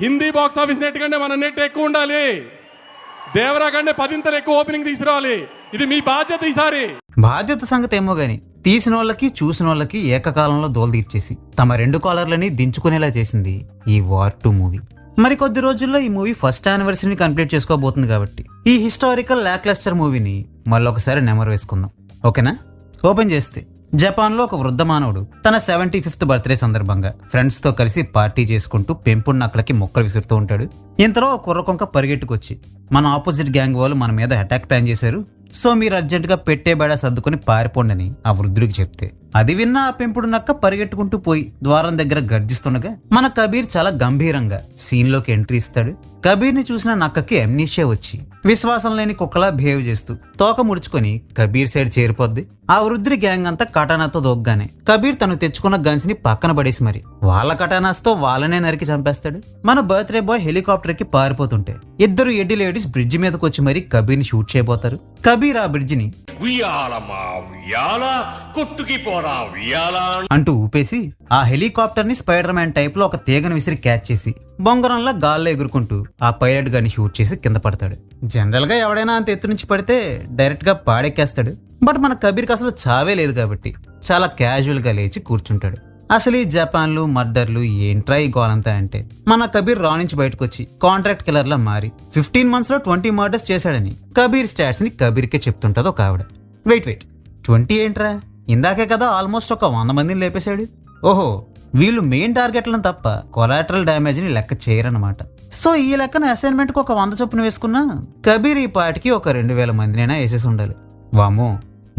Hindi box office net కంటే మన net ఎక్కువ ఉండాలి. దేవరా కంటే 10 ఎక్కువ ఓపెనింగ్ తీసుకురావాలి. ఇది మీ బాధ్యత. ఈసారి బాధ్యత సంగతి ఏమో గాని తీసిన వాళ్ళకి చూసిన వాళ్ళకి ఏకకాలంలో దోలు తీర్చేసి తమ 2 కాలర్లని దించుకునేలా చేసింది ఈ వార్ 2 మూవీ. మరి కొద్ది రోజుల్లో ఈ మూవీ ఫస్ట్ యానివర్సరీని కంప్లీట్ చేసుకోబోతుంది కాబట్టి ఈ హిస్టారికల్ లాక్లస్టర్ మూవీని మళ్ళొకసారి నెమరు వేసుకుందాం. ఓకేనా? ఓపెన్ చేస్తే జపాన్లో ఒక వృద్ధ మానవుడు తన 75th బర్త్డే సందర్భంగా ఫ్రెండ్స్ తో కలిసి పార్టీ చేసుకుంటూ పెంపుడు నక్కలకి మొక్కలు విసురుతూ ఉంటాడు. ఇంతలో కుర్రకొంక పరిగెట్టుకొచ్చి మన ఆపోజిట్ గ్యాంగ్ వాళ్ళు మన మీద అటాక్ ప్లాన్ చేశారు, సో మీరు అర్జెంటుగా పెట్టే బేడ సర్దుకుని పారిపోండని ఆ వృద్ధుడికి చెప్తే అది విన్న ఆ పెంపుడు నక్క పరిగెట్టుకుంటూ పోయి ద్వారం దగ్గర గర్జిస్తుండగా మన కబీర్ చాలా గంభీరంగా సీన్ లోకి ఎంట్రీ ఇస్తాడు. కబీర్ ని చూసిన నక్కకి అమ్నీషియా వచ్చి విశ్వాసం లేని కుక్కలా బిహేవ్ చేస్తూ తోక ముడుచుకొని కబీర్ సైడ్ చేరిపోద్ది. ఆ వృద్ధుడి గ్యాంగ్ అంతా కటానాతో దోగ్గానే కబీర్ తను తెచ్చుకున్న గన్స్ ని పక్కన పడేసి మరి వాళ్ళ కటానాస్తో వాళ్ళనే నరికి చంపేస్తాడు. మన బర్త్డే బాయ్ హెలికాప్టర్ కి పారిపోతుంటే 2 ఎడ్డి లేడీస్ బ్రిడ్జి మీదకి వచ్చి మరి కబీర్ ని షూట్ చేయబోతారు. కబీర్ ఆ బ్రిడ్జ్ ని అంటూ ఊపేసి ఆ హెలికాప్టర్ ని స్పైడర్ మ్యాన్ టైప్ లో ఒక తీగను విసిరి క్యాచ్ చేసి బొంగరంలా గాల్లో ఎగురుకుంటూ ఆ పైలట్ గాని షూట్ చేసి కింద పడతాడు. జనరల్ గా ఎవడైనా అంత ఎత్తు నుంచి పడితే డైరెక్ట్ గా పాడెక్కేస్తాడు. బట్ మన కబీర్కి అసలు చావే లేదు కాబట్టి చాలా క్యాజువల్ గా లేచి కూర్చుంటాడు. అసలు ఈ జపాన్లు మర్డర్లు ఏంట్రా ఈ గోలంతా అంటే మన కబీర్ రా నుంచి బయటకు వచ్చి కాంట్రాక్ట్ కిల్లర్ లా మారి 15 months లో 20 మర్డర్స్ చేశాడని కబీర్ స్టాట్స్ ని కబీర్కే చెప్తుంటదో ఒక ఆవిడ. వెయిట్ 20 ఏంట్రా? ఇందాకే కదా ఆల్మోస్ట్ ఒక 100 మందిని లేపేశాడు. ఓహో, వీళ్ళు మెయిన్ టార్గెట్లను తప్ప కొలాటరల్ డ్యామేజ్ ని లెక్క చేయరన్నమాట. సో ఈ లెక్కన అసైన్మెంట్ కు ఒక 100 చొప్పున వేసుకున్నా కబీర్ ఈ పాటికి ఒక 2000 మందినైనా వేసేసి ఉండాలి. వామో,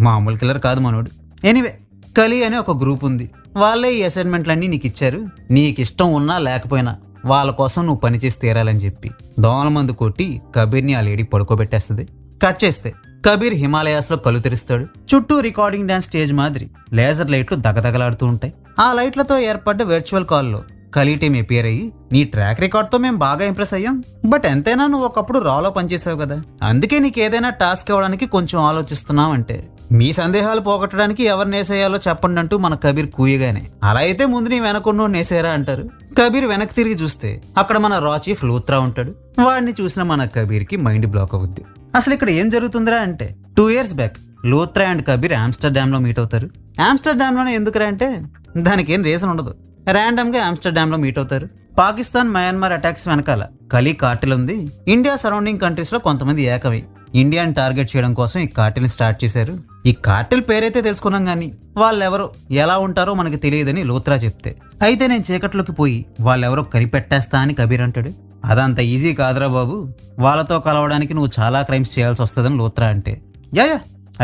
మామూలు కిల్లర్ కాదు మనోడు. ఎనీవే, కలి అనే ఒక గ్రూప్ ఉంది. వాళ్ళే ఈ అసైన్మెంట్లన్నీ నీకు ఇచ్చారు. నీకు ఇష్టం ఉన్నా లేకపోయినా వాళ్ళ కోసం నువ్వు పనిచేసి తీరాలని చెప్పి దోమల మందు కొట్టి కబీర్ని ఆ లేడీ పడుకోబెట్టేస్తుంది. కట్ చేస్తే కబీర్ హిమాలయాస్ లో కళ్ళు తెరుస్తాడు. చుట్టూ రికార్డింగ్ డాన్స్ స్టేజ్ మాదిరి లేజర్ లైట్లు దగదగలాడుతూ ఉంటాయి. ఆ లైట్లతో ఏర్పడ్డ వర్చువల్ కాల్లో కలీ టీం అపియర్ అయ్యి నీ ట్రాక్ రికార్డ్ తో మేము బాగా ఇంప్రెస్ అయ్యాం, బట్ ఎంతైనా నువ్వు ఒకప్పుడు రాలో పనిచేసావు కదా, అందుకే నీకు ఏదైనా టాస్క్ ఇవ్వడానికి కొంచెం ఆలోచిస్తున్నావు అంటే మీ సందేహాలు పోగొట్టడానికి ఎవరు నేసేయాలో చెప్పండి అంటూ మన కబీర్ కూయగానే అలా అయితే ముందు నీ వెనకున్నో నేసేరా అంటారు. కబీర్ వెనక్కి తిరిగి చూస్తే అక్కడ మన రా చీఫ్ లూత్రా ఉంటాడు. వాడిని చూసిన మన కబీర్ కి మైండ్ బ్లాక్ అవుద్ది. అసలు ఇక్కడ ఏం జరుగుతుందిరా అంటే 2 years back Luthra and Kabir Amsterdam లో మీట్ అవుతారు. ఆమ్స్టర్డామ్ లోనే ఎందుకురా అంటే దానికి ఏం రీజన్ ఉండదు, ర్యాండమ్ గా ఆమ్స్టర్డామ్ లో మీట్ అవుతారు. పాకిస్తాన్ మయన్మార్ అటాక్స్ వెనకాల కలీ కార్టిల్ ఉంది. ఇండియా సరౌండింగ్ కంట్రీస్ లో కొంతమంది ఏకమై ఇండియాని టార్గెట్ చేయడం కోసం ఈ కార్టిల్ ని స్టార్ట్ చేశారు. ఈ కార్టిల్ పేరైతే తెలుసుకున్నాం గానీ వాళ్ళెవరో ఎలా ఉంటారో మనకి తెలియదని లూత్రా చెప్తే అయితే నేను చీకట్లోకి పోయి వాళ్ళెవరో కనిపెట్టేస్తా అని కబీర్ అంటాడు. అదంత ఈజీ కాదురా బాబు, వాళ్ళతో కలవడానికి నువ్వు చాలా క్రైమ్స్ చేయాల్సి వస్తుందని లూత్రా అంటే yeah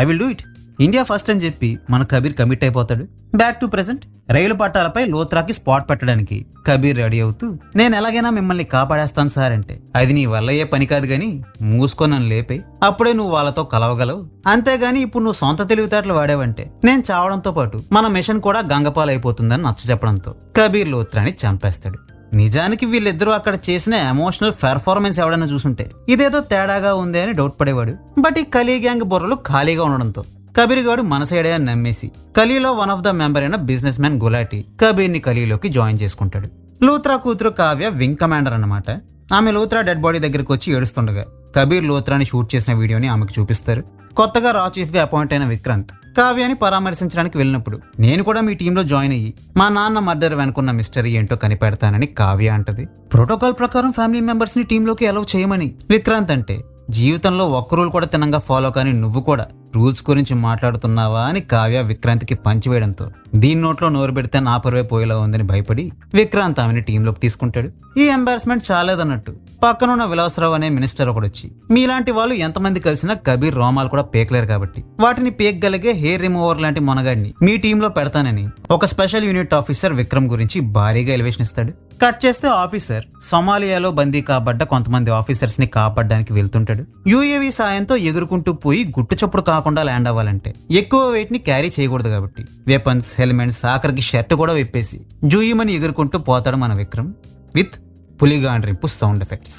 I will do it, India first అని చెప్పి మన కబీర్ కమిట్ అయిపోతాడు. బ్యాక్ టు ప్రెసెంట్ రైలు పట్టాలపై లూత్రాకి స్పాట్ పెట్టడానికి కబీర్ రెడీ అవుతూ నేను ఎలాగైనా మిమ్మల్ని కాపాడేస్తాను సార్ అంటే అది నీ వల్ల అయ్యే పని కాదు గాని మూసుకొని నన్ను లేపే, అప్పుడే నువ్వు వాళ్ళతో కలవగలవు, అంతేగాని ఇప్పుడు నువ్వు సొంత తెలివితేటలు వాడేవంటే నేను చావడంతో పాటు మన మిషన్ కూడా గంగపాలైపోతుందని నచ్చ చెప్పడంతో కబీర్ లూత్రాని చంపేస్తాడు. నిజానికి వీళ్ళిద్దరూ అక్కడ చేసిన ఎమోషనల్ పెర్ఫార్మెన్స్ ఎవడైనా చూసుంటే ఇదేదో తేడాగా ఉంది అని డౌట్ పడేవాడు. బట్ ఈ కలీ గ్యాంగ్ బుర్రలు ఖాళీగా ఉండడంతో కబీర్ గాడు మన సైడే అని నమ్మేసి కలీలో వన్ ఆఫ్ ద మెంబర్ అయిన బిజినెస్ మ్యాన్ గులాటి కబీర్ ని కలీలోకి జాయిన్ చేసుకుంటాడు. లూత్రా కూతురు కావ్య వింగ్ కమాండర్ అన్నమాట. ఆమె లూత్రా డెడ్ బాడీ దగ్గరకు వచ్చి ఏడుస్తుండగా కబీర్ లూత్రాని షూట్ చేసిన వీడియోని ఆమెకు చూపిస్తారు. కొత్తగా రా చీఫ్ గా అపాయింట్ అయిన విక్రాంత్ కావ్యాని పరామర్శించడానికి వెళ్ళినప్పుడు నేను కూడా మీ టీంలో జాయిన్ అయ్యి మా నాన్న మర్డర్ వెనుకున్న మిస్టరీ ఏంటో కనిపెడతానని కావ్య అంటది. ప్రోటోకాల్ ప్రకారం ఫ్యామిలీ మెంబర్స్ ని టీంలోకి అలౌ చేయమని విక్రాంత్ అంటే జీవితంలో ఒక్క రూల్ కూడా తినంగా ఫాలో కానీ నువ్వు కూడా రూల్స్ గురించి మాట్లాడుతున్నావా అని కావ్య విక్రాంత్కి పంచివేయడంతో దీని నోట్లో నోరు పెడితే నా పరువే పోయేలా ఉందని భయపడి విక్రాంత్ ఆమెని టీంలోకి తీసుకుంటాడు. ఈ ఎంబారస్మెంట్ చాలేదన్నట్టు పక్కనున్న విలాసరావు అనే మినిస్టర్ ఒకడొచ్చి మీలాంటి వాళ్ళు ఎంతమంది కలిసినా కబీర్ రోమాలు కూడా పేకలేరు కాబట్టి వాటిని పేకగలిగే హెయిర్ రిమూవర్ లాంటి మొనగాడిని మీ టీంలో పెడతానని ఒక స్పెషల్ యూనిట్ ఆఫీసర్ విక్రమ్ గురించి భారీగా ఎలివేషన్ ఇస్తాడు. కట్ చేస్తే ఆఫీసర్ సొమాలియాలో బందీ కాబడ్డ కొంతమంది ఆఫీసర్స్ ని కాపాడడానికి వెళ్తుంటాడు. యుఏవి సాయంతో ఎగురుకుంటూ పోయి గుట్టు చప్పుడు కాకుండా ల్యాండ్ అవ్వాలంటే ఎక్కువ వెయిట్ ని క్యారీ చేయకూడదు కాబట్టి వెపన్స్, హెల్మెట్స్, ఆఖరికి షర్ట్ కూడా విప్పేసి జూయిమని ఎగురుకుంటూ పోతాడు మన విక్రమ్ విత్ పులిగాండ్రింపు సౌండ్ ఎఫెక్ట్స్.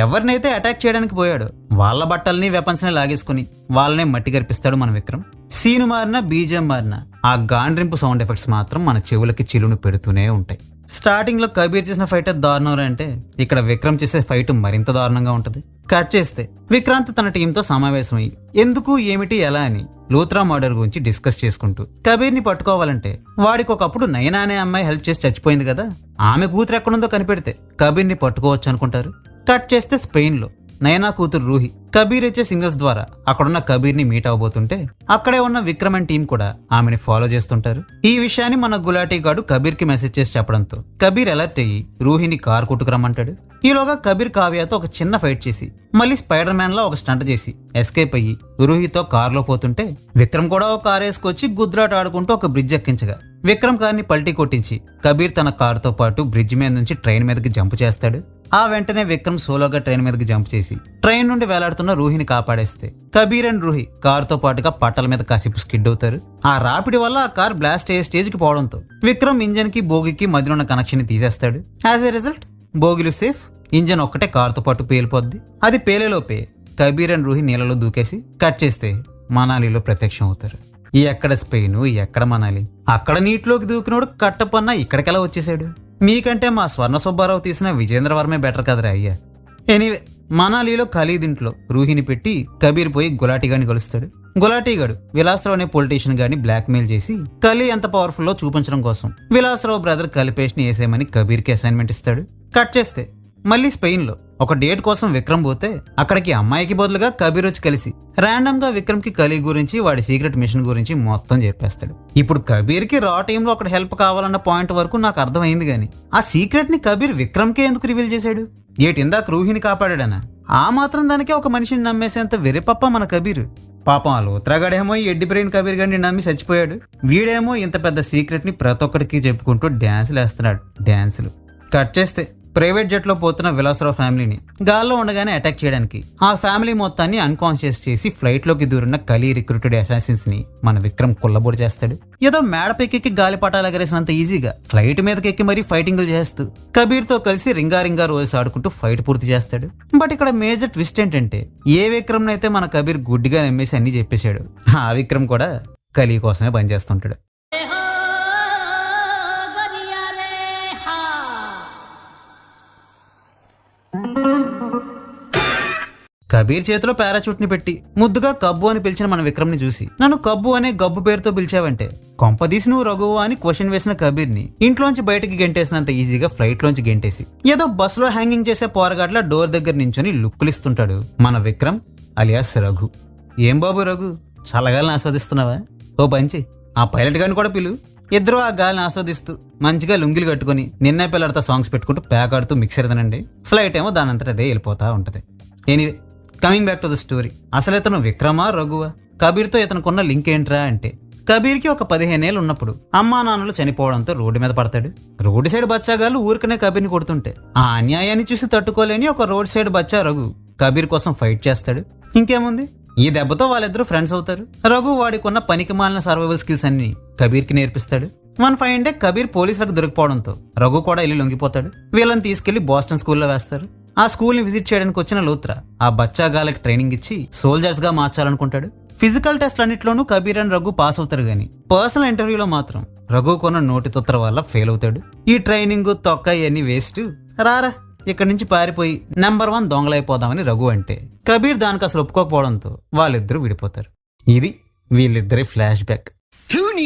ఎవరినైతే అటాక్ చేయడానికి పోయాడో వాళ్ళ బట్టల్ని వెపన్స్ ని లాగేసుకుని వాళ్ళనే మట్టి గర్పిస్తాడు మన విక్రమ్. సీను మారినా బీజం మారినా ఆ గాండ్రింపు సౌండ్ ఎఫెక్ట్స్ మాత్రం మన చెవులకి చిలును పెడుతూనే ఉంటాయి. స్టార్టింగ్ లో కబీర్ చేసిన ఫైట్ దారుణం అంటే ఇక్కడ విక్రమ్ చేసే ఫైట్ మరింత దారుణంగా ఉంటది. కట్ చేస్తే విక్రాంత్ తన టీంతో సమావేశమై ఎందుకు ఏమిటి ఎలా అని లూత్రా మర్డర్ గురించి డిస్కస్ చేసుకుంటూ కబీర్ ని పట్టుకోవాలంటే వాడికి ఒకప్పుడు నయనా అనే అమ్మాయి హెల్ప్ చేసి చచ్చిపోయింది కదా, ఆమె కూతురు ఎక్కడుందో కనిపెడితే కబీర్ ని పట్టుకోవచ్చు అనుకుంటారు. కట్ చేస్తే స్పెయిన్ లో నయనా కూతురు రూహి కబీర్ ఇచ్చే సింగల్స్ ద్వారా అక్కడున్న కబీర్ ని మీట్ అవబోతుంటే అక్కడే ఉన్న విక్రమ్ అండ్ టీం కూడా ఆమెని ఫాలో చేస్తుంటారు. ఈ విషయాన్ని మన గులాటీ గాడు కబీర్ కి మెసేజ్ చేసి చెప్పడంతో కబీర్ అలర్ట్ అయ్యి రూహిని కార్ కొట్టుకురమ్మంటాడు. ఈలోగా కబీర్ కావ్యతో ఒక చిన్న ఫైట్ చేసి మళ్ళీ స్పైడర్ మ్యాన్ లా ఒక స్టంట్ చేసి ఎస్కేప్ అయ్యి రూహితో కారులో పోతుంటే విక్రమ్ కూడా ఒక కార్ వేసుకొచ్చి గుద్రాట ఆడుకుంటూ ఒక బ్రిడ్జ్ ఎక్కించగా విక్రమ్ కార్ని పల్టీ కొట్టించి కబీర్ తన కారుతో పాటు బ్రిడ్జ్ మీద నుంచి ట్రైన్ మీదకి జంప్ చేస్తాడు. ఆ వెంటనే విక్రమ్ సోలోగా ట్రైన్ మీదకి జంప్ చేసి ట్రైన్ నుండి వేలాడుతున్న రూహిని కాపాడేస్తే కబీర్ అండ్ రూహి కారుతో పాటుగా పట్టల మీద కాసేపు స్కిడ్ అవుతారు. ఆ రాపిడి వల్ల ఆ కార్ బ్లాస్ట్ అయ్యే స్టేజ్ కి పోవడంతో విక్రమ్ ఇంజన్ కి బోగికి మధ్యలో ఉన్న కనెక్షన్ ని తీసేస్తాడు. యాజ్ ఎ రిజల్ట్ బోగిలు సేఫ్, ఇంజన్ ఒక్కటే కారుతో పాటు పేలిపోద్ది. అది పేలేలోపే కబీర్ అండ్ రూహి నీళ్ళలో దూకేసి కట్ చేస్తే మనాలిలో ప్రత్యక్షం అవుతారు. ఎక్కడ స్పెయిన్ ఎక్కడ మనాలి, అక్కడ నీటిలోకి దూకినోడు కట్టపన్నా ఇక్కడికెలా వచ్చేసాడు? మీకంటే మా స్వర్ణ సుబ్బారావు తీసిన విజేంద్రవర్మే బెటర్ కదరా అయ్యా. ఎనీవే మనాలిలో ఖలీద్ ఇంట్లో రూహిని పెట్టి కబీర్ పోయి గులాటీగాడిని కలుస్తాడు. గులాటీగాడు విలాసరావు అనే పొలిటీషియన్ గాడిని బ్లాక్మెయిల్ చేసి కలీ ఎంత పవర్ఫుల్లో చూపించడం కోసం విలాసరావు బ్రదర్ కలిపేష్ని వేసేయమని కబీర్కి అసైన్మెంట్ ఇస్తాడు. కట్ చేస్తే మళ్ళీ స్పెయిన్ లో ఒక డేట్ కోసం విక్రమ్ పోతే అక్కడికి అమ్మాయికి బదులుగా కబీర్ వచ్చి కలిసి ర్యాండమ్ గా విక్రమ్ కి కలీ గురించి వాడి సీక్రెట్ మిషన్ గురించి మొత్తం చెప్పేస్తాడు. ఇప్పుడు కబీర్ కి రా టీంలో అక్కడ హెల్ప్ కావాలన్న పాయింట్ వరకు నాకు అర్థమైంది గానీ ఆ సీక్రెట్ ని కబీర్ విక్రమ్ కే ఎందుకు రివీల్ చేశాడు? ఏటిందాక రూహిని కాపాడాడనా? ఆ మాత్రం దానికే ఒక మనిషిని నమ్మేసేంత వెర్రిపప్ప మన కబీర్. పాపం ఆ లూత్రాగాడేమో ఎడ్డి బ్రెయిన్ కబీర్ గారిని నమ్మి చచ్చిపోయాడు. వీడేమో ఇంత పెద్ద సీక్రెట్ ని ప్రతి ఒక్కడికి చెప్పుకుంటూ డ్యాన్సులు వేస్తున్నాడు. డ్యాన్సులు. కట్ చేస్తే ప్రైవేట్ జెట్ లో పోతున్న విలాసరావు ఫ్యామిలీని గాల్లో ఉండగానే అటాక్ చేయడానికి ఆ ఫ్యామిలీ మొత్తాన్ని అన్కాన్షియస్ చేసి ఫ్లైట్ లోకి దూరిన కలీ రిక్రూటెడ్ అసాసిన్స్ ని మన విక్రమ్ కుల్లబొడి చేస్తాడు. ఏదో మేడపెక్కి గాలిపటాలు ఎగరేసినంత ఈజీగా ఫ్లైట్ మీదకి ఎక్కి మరీ ఫైటింగ్లు చేస్తూ కబీర్ తో కలిసి రింగా రోజు ఆడుకుంటూ ఫైట్ పూర్తి చేస్తాడు. బట్ ఇక్కడ మేజర్ ట్విస్ట్ ఏంటంటే ఏ విక్రమ్ అయితే మన కబీర్ గుడ్డిగా నమ్మేసి అన్ని చెప్పేశాడు, ఆ విక్రమ్ కూడా కలీ కోసమే పనిచేస్తుంటాడు. కబీర్ చేతిలో పారాచూట్ ని పెట్టి ముద్దుగా కబ్బు అని పిలిచిన మన విక్రమ్ ని చూసి నన్ను కబ్బు అనే గబ్బు పేరుతో పిలిచావంటే కొంపదీసి నువ్వు రఘువు అని క్వశ్చన్ వేసిన కబీర్ ని ఇంట్లోంచి బయటకి గెంటేసినంత ఈజీగా ఫ్లైట్ లోంచి గెంటేసి ఏదో బస్సులో హ్యాంగింగ్ చేసే పోరగాట్ల డోర్ దగ్గర నించొని లుక్కులిస్తుంటాడు మన విక్రమ్ అలియాస్ రఘు. ఏం బాబు రఘు, చల్లగాలిని ఆస్వాదిస్తున్నావా? ఓ పంచి ఆ పైలట్ గారిని కూడా పిలు. ఇద్దరు ఆ గాలిని ఆస్వాదిస్తూ మంచిగా లుంగిలు కట్టుకుని నిన్న పిల్లలతో సాంగ్స్ పెట్టుకుంటూ ప్యాక్ ఆడుతూ మిక్సర్ తినండి. ఫ్లైట్ ఏమో దానంతట అదే వెళ్ళిపోతా ఉంటది. Anyway coming back to the story. అసలు ఇతను విక్రమా రఘువా? కబీర్తో ఇతనుకున్న లింక్ ఏంట్రా అంటే కబీర్కి ఒక 15 ఏళ్ళు ఉన్నప్పుడు అమ్మా నాన్నలు చనిపోవడంతో రోడ్డు మీద పడతాడు. రోడ్డు సైడ్ బచ్చాగాళ్ళు ఊరికనే కబీర్ని కొడుతుంటే ఆ అన్యాయాన్ని చూసి తట్టుకోలేని ఒక రోడ్ సైడ్ బచ్చా రఘు కబీర్ కోసం ఫైట్ చేస్తాడు. ఇంకేముంది, ఈ దెబ్బతో వాళ్ళిద్దరూ ఫ్రెండ్స్ అవుతారు. రఘు వాడికున్న పనికి మాలిన సర్వైవల్ స్కిల్స్ అన్ని కబీర్కి నేర్పిస్తాడు. వన్ ఫైన్ డే కబీర్ పోలీసులకు దొరికిపోవడంతో రఘు కూడా వెళ్ళి లొంగిపోతాడు. వీళ్ళని తీసుకెళ్లి బోస్టన్ స్కూల్లో వేస్తారు. ఆ స్కూల్ ని విజిట్ చేయడానికి వచ్చిన లూత్రా ఆ బచ్చాగాళ్ళకి ట్రైనింగ్ ఇచ్చి సోల్జర్స్ గా మార్చాలనుకుంటాడు. ఫిజికల్ టెస్ట్ అన్నిట్లోనూ కబీర్ అండ్ రఘు పాస్ అవుతారు గానీ పర్సనల్ ఇంటర్వ్యూలో మాత్రం రఘు కొన్న నోటి తొత్తర వల్ల ఫెయిల్ అవుతాడు. ఈ ట్రైనింగ్ తొక్క ఇవన్నీ వేస్ట్, రారా ఇక్కడి నుంచి పారిపోయి నెంబర్ 1 దొంగలైపోదామని రఘు అంటే కబీర్ దానికి అసలు ఒప్పుకోకపోవడంతో వాళ్ళిద్దరూ విడిపోతారు. ఇది వీళ్ళిద్దరి ఫ్లాష్ బ్యాక్.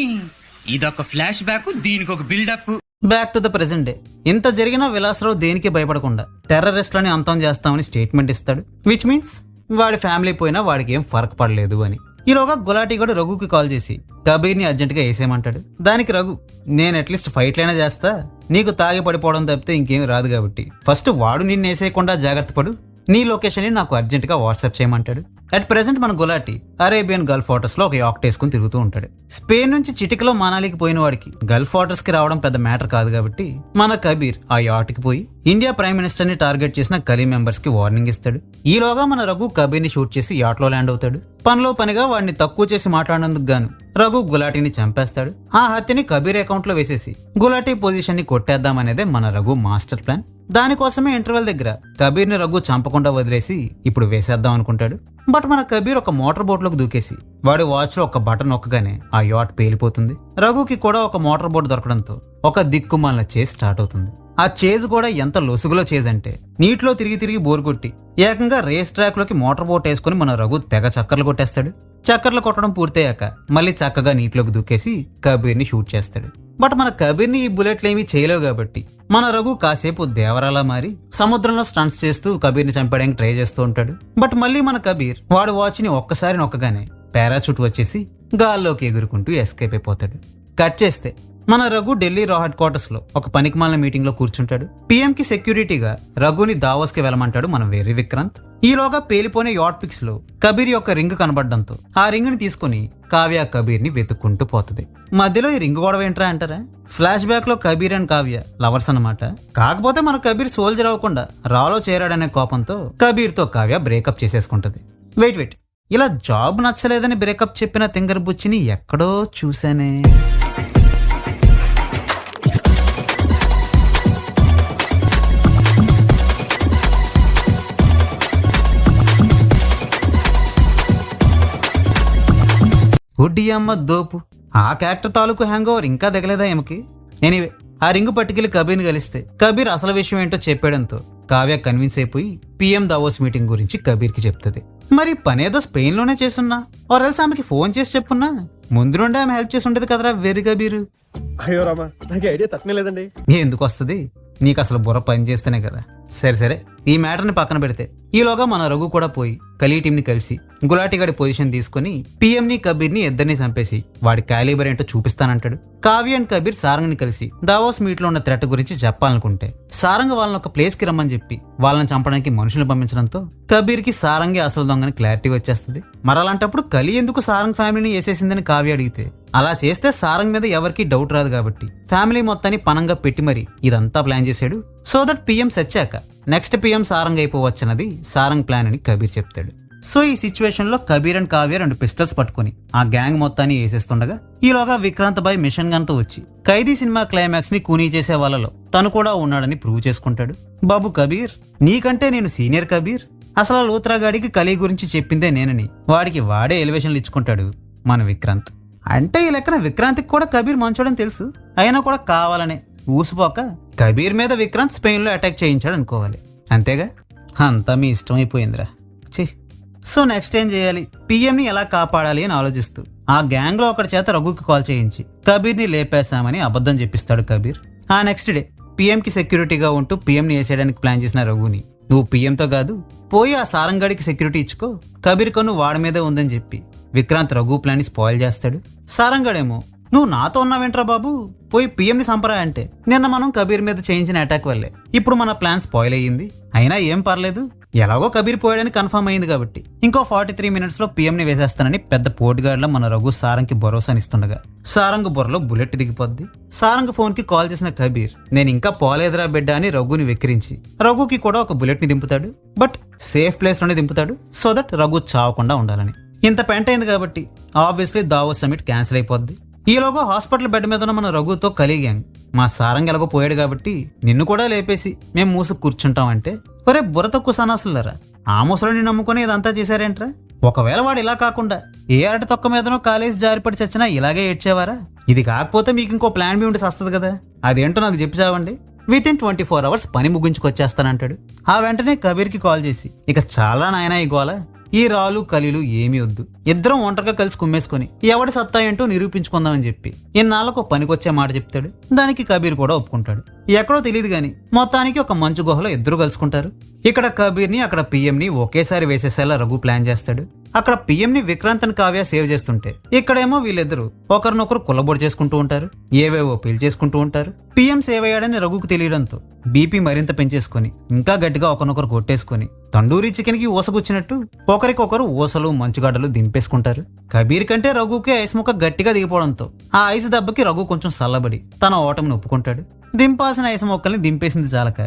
ఇదొక ఫ్లాష్ బ్యాక్, దీనికి ఒక buildup. Back to the present day. ఇంత జరిగినా విలాసరావు దేనికి భయపడకుండా టెర్రరిస్ట్లని అంతం చేస్తామని స్టేట్మెంట్ ఇస్తాడు. విచ్ మీన్స్ వాడి ఫ్యామిలీ పోయినా వాడికి ఏం ఫరక్ పడలేదు అని. ఈలోగా గులాటీగాడు రఘుకి కాల్ చేసి కబీర్ని అర్జెంటుగా వేసేయమంటాడు. దానికి రఘు, నేను అట్లీస్ట్ ఫైట్లైనా చేస్తా, నీకు తాగి పడిపోవడం తప్పితే ఇంకేం రాదు కాబట్టి ఫస్ట్ వాడు నిన్ను వేసేయకుండా జాగ్రత్త పడు, నీ లొకేషన్ ని నాకు అర్జెంటుగా వాట్సాప్ చేయమంటాడు. అట్ ప్రెసెంట్ మన గులాటీ అరేబియన్ గల్ఫ్ వాటర్స్ లో ఒక యాక్ట్ వేసుకుని తిరుగుతూ ఉంటాడు. స్పెయిన్ నుంచి చిటికలో మనాలికి పోయిన వాడికి గల్ఫ్ వాటర్స్ కి రావడం పెద్ద మ్యాటర్ కాదు కాబట్టి మన కబీర్ ఆ యాట్ కి పోయి ఇండియా ప్రైమ్ మినిస్టర్ ని టార్గెట్ చేసిన కలీ మెంబర్స్ కి వార్నింగ్ ఇస్తాడు. ఈలోగా మన రఘు కబీర్ ని షూట్ చేసి యాట్ లో ల్యాండ్ అవుతాడు. పనిలో పనిగా వాడిని తక్కువ చేసి మాట్లాడినందుకు గాను రఘు గులాటీని చంపేస్తాడు. ఆ హత్యని కబీర్ అకౌంట్ లో వేసేసి గులాటీ పొజిషన్ ని కొట్టేద్దామనేదే మన రఘు మాస్టర్ ప్లాన్. దానికోసమే ఇంటర్వెల్ దగ్గర కబీర్ని రఘు చంపకుండా వదిలేసి ఇప్పుడు వేసేద్దాం అనుకుంటాడు. బట్ మన కబీర్ ఒక మోటార్ బోట్లోకి దూకేసి వాడి వాచ్లో ఒక బటన్ నొక్కగానే ఆ యాట్ పేలిపోతుంది. రఘుకి కూడా ఒక మోటార్ బోట్ దొరకడంతో ఒక దిక్కుమాలిన చేజ్ స్టార్ట్ అవుతుంది. ఆ చేజ్ కూడా ఎంత లొసుగులో చేజ్ అంటే నీటిలో తిరిగి తిరిగి బోర్ కొట్టి ఏకంగా రేస్ ట్రాక్ లోకి మోటార్ బోట్ వేసుకుని మన రఘు తెగ చక్కర్లు కొట్టేస్తాడు. చక్కర్లు కొట్టడం పూర్తయ్యాక మళ్ళీ చక్కగా నీటిలోకి దూకేసి కబీర్ని షూట్ చేస్తాడు. బట్ మన కబీర్ని ఈ బుల్లెట్లు ఏమీ చేయలేవు కాబట్టి మన రఘు కాసేపు దేవరాలా మారి సముద్రంలో స్టంట్స్ చేస్తూ కబీర్ని చంపడానికి ట్రై చేస్తూ ఉంటాడు. బట్ మళ్ళీ మన కబీర్ వాడు వాచ్ని ఒక్కసారి నొక్కగానే పారాచూట్ వచ్చేసి గాల్లోకి ఎగురుకుంటూ ఎస్కేప్ అయిపోతాడు. కట్ చేస్తే మన రఘు ఢిల్లీ రా హెడ్ క్వార్టర్స్ లో ఒక పనికిమాలిన మీటింగ్ లో కూర్చుంటాడు. పిఎం కి సెక్యూరిటీగా రఘుని దావోస్ కి వెళ్ళమంటాడు మన వేర్రి విక్రాంత్. ఈలోగా పేలిపోయిన యాట్ పిక్స్ లో కబీర్ యొక్క రింగ్ కనబడడంతో ఆ రింగ్ ని తీసుకుని కావ్య కబీర్ ని వెతుక్కుంటూ పోతుంది. మధ్యలో ఈ రింగ్ గొడవ ఏంట్రా అంటారా? ఫ్లాష్ బ్యాక్ లో కబీర్ అండ్ కావ్య లవర్స్ అన్నమాట. కాకపోతే మన కబీర్ సోల్జర్ అవ్వకుండా రాలో చేరాడనే కోపంతో కబీర్ తో కావ్య బ్రేకప్ చేసేసుకుంటది. వెయిట్ ఇలా జాబ్ నచ్చలేదని బ్రేకప్ చెప్పిన తింగర్ బుచ్చిని ఎక్కడో చూసానే. అమ్మ దోపు ఆ క్యారెక్టర్ తాలూకు హ్యాంగ్ ఓవర్ ఇంకా దిగలేదా ఏమకి? ఎనీవే ఆ రింగు పట్టుకెళ్లి కబీర్ని కలిస్తే కబీర్ అసలు విషయం ఏంటో చెప్పాడంతో కావ్య కన్విన్స్ అయిపోయి పిఎం దావోస్ మీటింగ్ గురించి కబీర్కి చెప్తుంది. మరి పనేదో స్పెయిన్ లోనే చేసున్నా ఆర్ఎల్స్ ఆమెకి ఫోన్ చేసి చెప్పున్నా ముందు నుండి ఆమె హెల్ప్ చేసి ఉండేది కదరా వెర్రి కబీరు. అయ్యో రామా, నాకు ఐడియా తక్కువ లేదండి. ఎందుకు వస్తుంది? నీకు అసలు బుర్ర పని చేస్తేనే కదా. సరే ఈ మ్యాటర్ని పక్కన పెడితే ఈలోగా మన రఘు కూడా పోయి కలీ టీంని కలిసి గులాటిగాడి పొజిషన్ తీసుకుని పిఎంని కబీర్ని ఇద్దరిని చంపేసి వాడి క్యాలిబర్ ఏంటో చూపిస్తానంటాడు. కావ్య అండ్ కబీర్ సారంగ్ని కలిసి దావోస్ మీట్ లో ఉన్న థ్రెట్ గురించి చెప్పాలనుకుంటే సారంగ్ వాళ్ళని ఒక ప్లేస్ కి రమ్మని చెప్పి వాళ్ళని చంపడానికి మనుషులు పంపించడంతో కబీర్ కి సారంగే అసలు దొంగని క్లారిటీ వచ్చేస్తుంది. మరలాంటప్పుడు కలి ఎందుకు సారంగ్ ఫ్యామిలీని వేసేసిందని కావ్య అడిగితే అలా చేస్తే సారంగ్ మీద ఎవరికి డౌట్ రాదు కాబట్టి ఫ్యామిలీ మొత్తాన్ని పనంగా పెట్టి మరి ఇదంతా ప్లాన్ చేశాడు. సో దట్ పిఎం సచ్చాక నెక్స్ట్ పిఎం సారంగ్ అయిపోవచ్చన్నది సారంగ్ ప్లాన్ అని కబీర్ చెప్తాడు. సో ఈ సిచ్యువేషన్ లో కబీర్ అండ్ కావ్య 2 పిస్టల్స్ పట్టుకుని ఆ గ్యాంగ్ మొత్తాన్ని వేసేస్తుండగా ఈలోగా విక్రాంత్ బాయ్ మిషన్ గన్ తో వచ్చి ఖైదీ సినిమా క్లైమాక్స్ ని కూనీ చేసే వాళ్ళలో తను కూడా ఉన్నాడని ప్రూవ్ చేసుకుంటాడు. బాబు కబీర్, నీకంటే నేను సీనియర్ కబీర్. అసలు లూత్రాగాడికి కలీ గురించి చెప్పిందే నేనని వాడికి వాడే ఎలివేషన్లు ఇచ్చుకుంటాడు మన విక్రాంత్. అంటే ఈ లెక్కన విక్రాంత్కి కూడా కబీర్ మంచోడని తెలుసు, అయినా కూడా కావాలనే ఊసిపోక కబీర్ మీద విక్రాంత్ స్పెయిన్ లో అటాక్ చేయించాడు అనుకోవాలి. అంతేగా, అంతా మీ ఇష్టం అయిపోయిందిరా. సో నెక్స్ట్ ఏం చేయాలి, పిఎంని ఎలా కాపాడాలి అని ఆలోచిస్తూ ఆ గ్యాంగ్ లో ఒకటి చేత రఘుకి కాల్ చేయించి కబీర్ని లేపేశామని అబద్ధం చెప్పిస్తాడు కబీర్. ఆ నెక్స్ట్ డే పిఎంకి సెక్యూరిటీగా ఉంటూ పిఎంని వేసేయడానికి ప్లాన్ చేసిన రఘుని నువ్వు పిఎంతో కాదు పోయి ఆ సారంగాడికి సెక్యూరిటీ ఇచ్చుకో, కబీర్ కన్ను వాడి మీదే ఉందని చెప్పి విక్రాంత్ రఘు ప్లాన్ ని స్పాయిల్ చేస్తాడు. సారంగాడేమో నువ్వు నాతో ఉన్నావేంట్రా బాబు, పోయి పిఎంని సంపరా అంటే నిన్న మనం కబీర్ మీద చేయించిన అటాక్ వల్లే ఇప్పుడు మన ప్లాన్ స్పాయిల్ అయ్యింది. అయినా ఏం పర్లేదు, ఎలాగో కబీర్ పోయాడని కన్ఫర్మ్ అయింది కాబట్టి ఇంకో 43 minutes లో పిఎంని వేసేస్తానని పెద్ద పోటుగాడ్ల మన రఘు సారంగ్కి భరోసానిస్తుండగా సారంగ్ బుర్రలో బుల్లెట్ దిగిపోద్ది. సారంగ్ ఫోన్ కి కాల్ చేసిన కబీర్ నేను ఇంకా పోలేదురా బిడ్డ అని రఘుని వెక్కిరించి రఘుకి కూడా ఒక బుల్లెట్ ని దింపుతాడు. బట్ సేఫ్ ప్లేస్ లోనే దింపుతాడు సో దట్ రఘు చావకుండా ఉండాలని. ఇంత పెంట అయింది కాబట్టి ఆబ్వియస్లీ దావోస్ సమిట్ క్యాన్సిల్ అయిపోద్ది. ఈలోగా హాస్పిటల్ బెడ్ మీద ఉన్న మన రఘుతో కలీ గ్యాంగ్ మా సారంగ్ ఎలాగో పోయాడు కాబట్టి నిన్ను కూడా లేపేసి మేము మూసుకు కూర్చుంటాం అంటే ఒరే బుర్ర తక్కువ సన్నాసులరా, ఆ ముసలిని నమ్ముకుని ఇదంతా చేశారేంట్రా? ఒకవేళ వాడు ఇలా కాకుండా ఏ అరటి తొక్క మీదనో కాలేజ్ జారిపడి చచ్చినా ఇలాగే ఏడ్చేవారా? ఇది కాకపోతే మీకు ఇంకో ప్లాన్ బి ఉండి వస్తుంది కదా, అదేంటో నాకు చెప్పి చావండి. వితిన్ 24 hours పని ముగించుకొచ్చేస్తానంటాడు. ఆ వెంటనే కబీర్కి కాల్ చేసి ఇక చాలా నాయనా ఈ గోల, ఈ రాలు కలీలు ఏమీ వద్దు, ఇద్దరం ఒంటరిగా కలిసి కుమ్మేసుకుని ఎవడి సత్తా ఏంటో నిరూపించుకుందామని చెప్పి ఇన్నాళ్ళకు పనికొచ్చే మాట చెప్తాడు. దానికి కబీర్ కూడా ఒప్పుకుంటాడు. ఎక్కడో తెలియదు గాని మొత్తానికి ఒక మంచు గుహలో ఇద్దరు కలుసుకుంటారు. ఇక్కడ కబీర్ని అక్కడ పిఎంని ఒకేసారి వేసేసేలా రఘు ప్లాన్ చేస్తాడు. అక్కడ పిఎంని విక్రాంత్ అని కావ్య సేవ్ చేస్తుంటే ఇక్కడేమో వీళ్ళిద్దరూ ఒకరినొకరు కుల్లబొడి చేసుకుంటూ ఉంటారు, ఏవేవో పీల్ చేసుకుంటూ ఉంటారు. పిఎం సేవ్ అయ్యాడని రఘుకు తెలియడంతో బీపీ మరింత పెంచేసుకుని ఇంకా గట్టిగా ఒకరినొకరు కొట్టేసుకుని తండూరి చికెన్ కి ఊసగుచ్చినట్టు ఒకరికొకరు ఊసలు మంచుగడ్డలు దింపేసుకుంటారు. కబీర్ కంటే రఘుకి ఐస్ ముక్క గట్టిగా దిగిపోవడంతో ఆ ఐస్ దెబ్బకి రఘు కొంచెం సల్లబడి తన ఓటమిని ఒప్పుకుంటాడు. దింపాల్సిన ఐస్ మొక్కల్ని దింపేసింది చాలక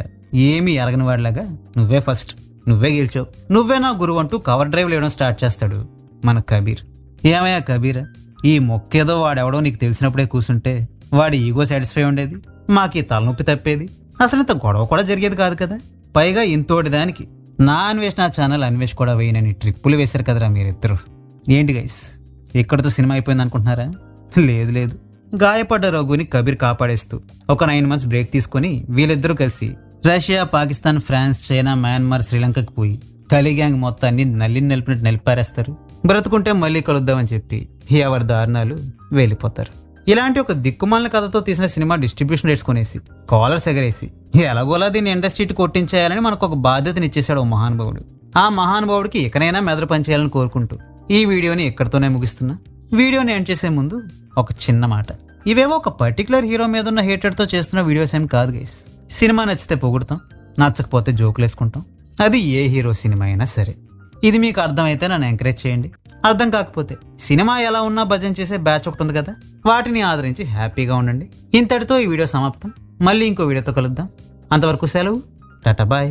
ఏమీ ఎరగని వాడిలాగా నువ్వే ఫస్ట్, నువ్వే గెలిచావు, నువ్వే నా గురువు అంటూ కవర్ డ్రైవ్ లేవడం స్టార్ట్ చేస్తాడు మన కబీర్. ఏమయ్యా కబీర్, ఈ మొక్కేదో వాడెవడో నీకు తెలిసినప్పుడే కూర్చుంటే వాడి ఈగో సాటిస్ఫై ఉండేది, మాకు ఈ తలనొప్పి తప్పేది. అసలు ఇంత గొడవ కూడా జరిగేది కాదు కదా. పైగా ఇంతోటి దానికి నా అన్వేషణ ఛానల్ అన్వేష్ కూడా వేయనని ట్రిప్పులు వేశారు కదరా మీరిద్దరు. ఏంటి గైస్, ఇక్కడితో సినిమా అయిపోయింది అనుకుంటున్నారా? లేదు లేదు. గాయపడ్డ రఘుని కబీర్ కాపాడేస్తూ ఒక 9 months బ్రేక్ తీసుకొని వీళ్ళిద్దరూ కలిసి Russia, Pakistan, France, China, Myanmar, శ్రీలంకకి పోయి కలి గ్యాంగ్ మొత్తాన్ని నలిపినట్టు నలిపారేస్తారు. బ్రతుకుంటే మళ్ళీ కలుద్దామని చెప్పి ఎవరి దారుణాలు వెళ్ళిపోతారు. ఇలాంటి ఒక దిక్కుమాలిన కథతో తీసిన సినిమా డిస్ట్రిబ్యూషన్ రేట్స్ కొనేసి కాలర్స్ ఎగరేసి ఎలాగోలా దీన్ని ఇండస్ట్రీకి కొట్టించేయాలని మనకు ఒక బాధ్యతని ఇచ్చేశాడు ఓ మహానుభావుడు. ఆ మహానుభావుడికి ఇకనైనా మెదడు పనిచేయాలని కోరుకుంటూ ఈ వీడియోని ఇక్కడితోనే ముగిస్తున్నా. వీడియోని ఎండ్ చేసే ముందు ఒక చిన్న మాట. ఇవేవో ఒక పర్టికులర్ హీరో మీద ఉన్న హేటెడ్తో చేస్తున్న వీడియోస్ ఏం కాదు గైస్. సినిమా నచ్చితే పొగుడుతాం, నచ్చకపోతే జోకులు వేసుకుంటాం. అది ఏ హీరో సినిమా అయినా సరే. ఇది మీకు అర్థమైతే నన్ను ఎంకరేజ్ చేయండి. అర్థం కాకపోతే సినిమా ఎలా ఉన్నా భజన చేసే బ్యాచ్ ఒకటి ఉంది కదా, వాటిని ఆదరించి హ్యాపీగా ఉండండి. ఇంతటితో ఈ వీడియో సమాప్తం. మళ్ళీ ఇంకో వీడియోతో కలుద్దాం. అంతవరకు సెలవు. టాటా బాయ్.